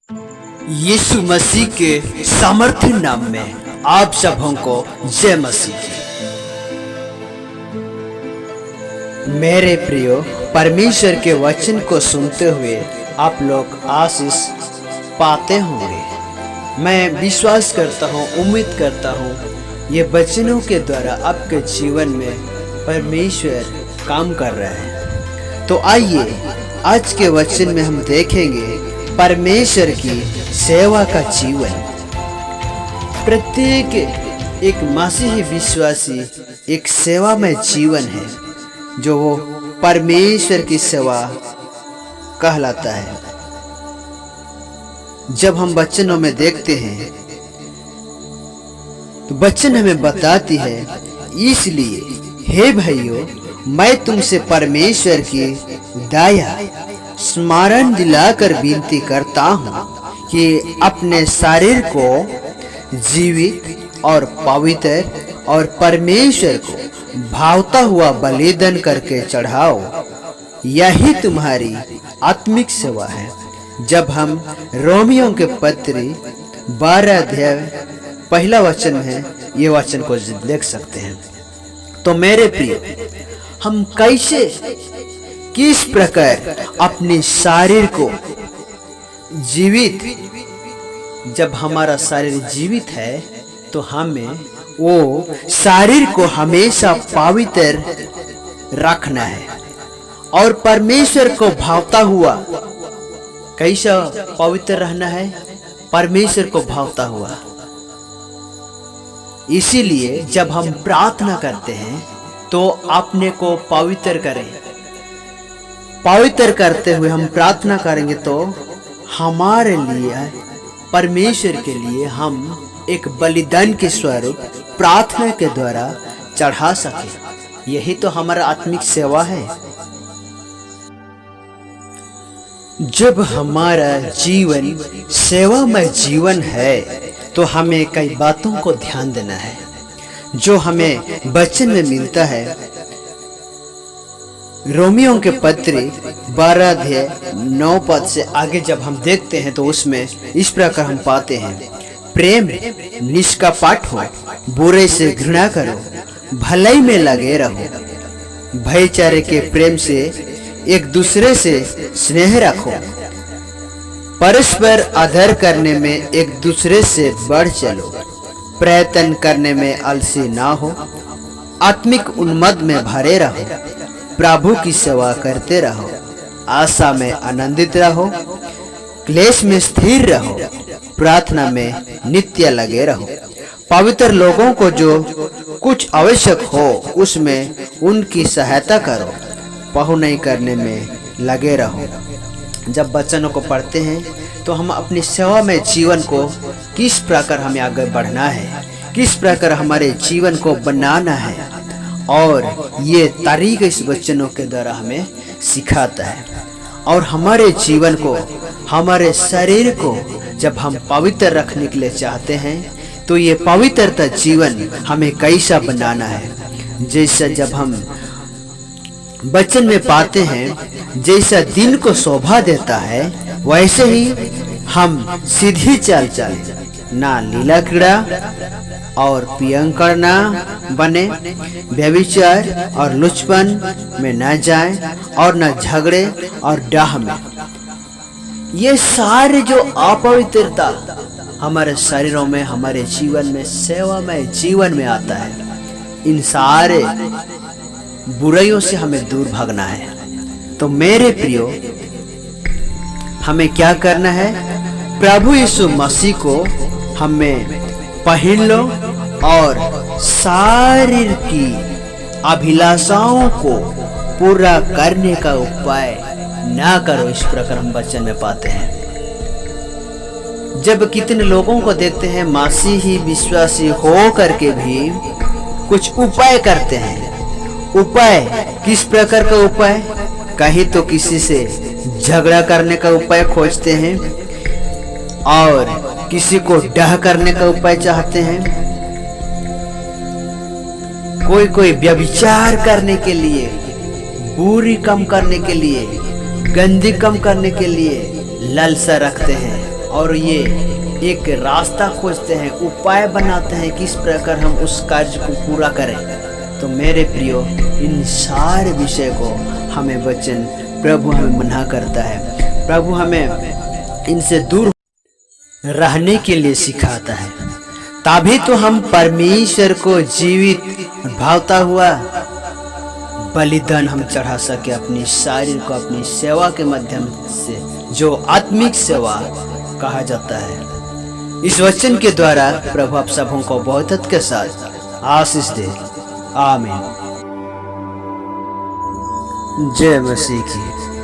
यीशु मसीह के सामर्थ्य नाम में आप सबों को जय मसीह की। मेरे प्रियो, परमेश्वर के वचन को सुनते हुए आप लोग आशीष पाते होंगे। मैं विश्वास करता हूँ, उम्मीद करता हूँ ये वचनों के द्वारा आपके जीवन में परमेश्वर काम कर रहे हैं। तो आइए आज के वचन में हम देखेंगे परमेश्वर की सेवा का जीवन। प्रत्येक एक मसीही विश्वासी एक सेवा में जीवन है जो वो परमेश्वर की सेवा कहलाता है। जब हम वचनों में देखते हैं तो वचन हमें बताती है, इसलिए हे भाइयों, मैं तुमसे परमेश्वर की दया स्मरण दिलाकर विनती करता हूँ कि अपने शरीर को जीवित और पवित्र और परमेश्वर को भावता हुआ बलिदान करके चढ़ाओ। यही तुम्हारी आत्मिक सेवा है। जब हम रोमियों के पत्र 12 अध्याय पहला वचन है, ये वचन को देख सकते हैं। तो मेरे प्रिय, हम किस प्रकार अपने शरीर को जीवित, जब हमारा शरीर जीवित है तो हमें वो शरीर को हमेशा पवित्र रखना है और परमेश्वर को भावता हुआ। कैसा पवित्र रहना है? परमेश्वर को भावता हुआ। इसीलिए जब हम प्रार्थना करते हैं तो अपने को पवित्र करें। पवित्र करते हुए हम प्रार्थना करेंगे तो हमारे लिए, परमेश्वर के लिए हम एक बलिदान के स्वरूप प्रार्थना के द्वारा चढ़ा सके। यही तो हमारा आत्मिक सेवा है। जब हमारा जीवन सेवामय जीवन है तो हमें कई बातों को ध्यान देना है जो हमें वचन में मिलता है। रोमियों के पत्र 12 अध्याय 9 पद से आगे जब हम देखते हैं तो उसमें इस प्रकार हम पाते हैं, प्रेम निष्कपट हो, बुरे से घृणा करो, भलाई में लगे रहो, भाईचारे के प्रेम से एक दूसरे से स्नेह रखो, परस्पर आदर करने में एक दूसरे से बढ़ चलो, प्रयत्न करने में आलसी ना हो, आत्मिक उन्मद में भरे रहो, प्रभु की सेवा करते रहो, आशा में आनंदित रहो, क्लेश में स्थिर रहो, प्रार्थना में नित्य लगे रहो, पवित्र लोगों को जो कुछ आवश्यक हो उसमें उनकी सहायता करो, पहु नहीं करने में लगे रहो। जब वचनों को पढ़ते हैं तो हम अपनी सेवा में जीवन को किस प्रकार हमें आगे बढ़ना है, किस प्रकार हमारे जीवन को बनाना है, और ये तरीका इस वचनों के द्वारा हमें सिखाता है। और हमारे जीवन को, हमारे शरीर को जब हम पवित्र रखने के लिए चाहते हैं तो ये पवित्रता जीवन हमें कैसा बनाना है। जैसा जब हम वचन में पाते हैं, जैसा दिन को शोभा देता है वैसे ही हम सीधी चाल चलें, ना लीला क्रीड़ा और पियंकर ना बने, व्यभिचार और लुचपन में न जाएं, और न झगड़े और डाह में। ये सारे जो अपवित्रता हमारे शरीरों में, हमारे जीवन में, सेवा में, जीवन में आता है, इन सारे बुराइयों से हमें दूर भागना है। तो मेरे प्रियो, हमें क्या करना है? प्रभु यीशु मसीह को हमें पहन लो और शरीर की अभिलाषाओं को पूरा करने का उपाय ना करो। इस प्रकार हम वचन में पाते हैं। जब कितने लोगों को देखते हैं मसीही विश्वासी हो करके भी कुछ उपाय करते हैं। उपाय किस प्रकार का उपाय? कहीं तो किसी से झगड़ा करने का उपाय खोजते हैं और किसी को डाह करने का उपाय चाहते हैं, कोई व्यभिचार करने के लिए, बुरी कम करने के लिए, गंदी कम करने के लिए लालसा रखते हैं और ये एक रास्ता खोजते हैं, उपाय बनाते हैं किस प्रकार हम उस कार्य को पूरा करें। तो मेरे प्रियो, इन सारे विषय को हमें वचन प्रभु हमें मना करता है। प्रभु हमें इनसे दूर रहने के लिए सिखाता है, तभी तो हम परमेश्वर को जीवित भावता हुआ बलिदान हम चढ़ा सके अपनी शरीर को, अपनी सेवा के माध्यम से, जो आत्मिक सेवा कहा जाता है। इस वचन के द्वारा प्रभु आप सबों को बहुतत के साथ आशीष दे। आमीन। जय मसीह की।